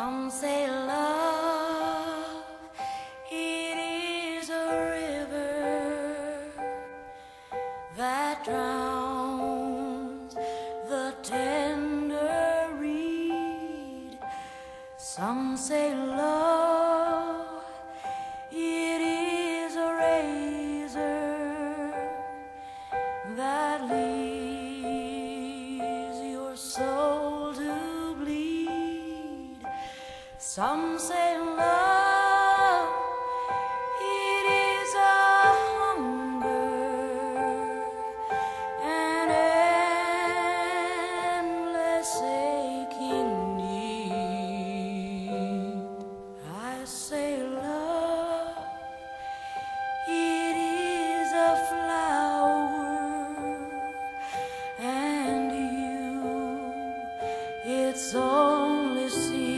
Some say love, it is a river that drowns the tender reed. Some say love, it is a razor that leaves your soul to bleed. Some say love, it is a hunger, an endless aching need. I say love, it is a flower, and you, it's only seed.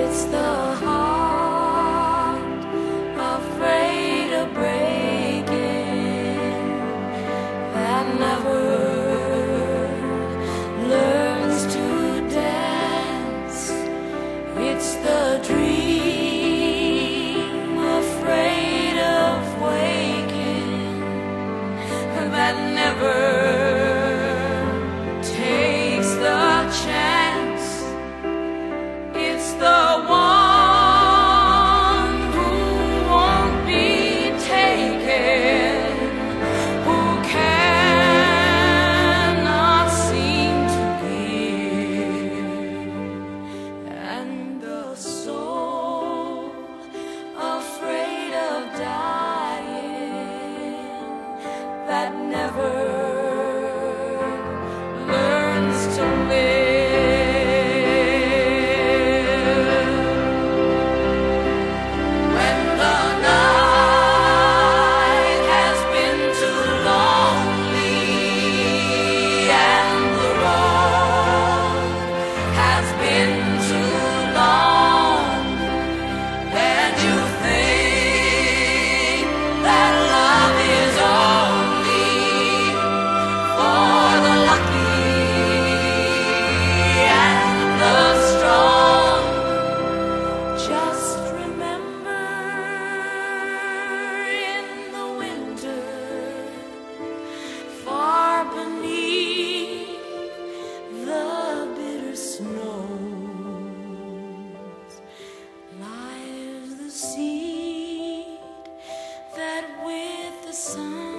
It's the heart afraid of breaking that never learns to dance. It's the dream afraid of waking that never takes the chance. It's the one who won't be taken, who cannot seem to give, and the soul afraid of dying that never learns to live. When the night has been too lonely and the road has been too long, and you think that love is only for the lucky and the strong, just remember, in the winter, far beneath the bitter snows, lies the seed that with the sun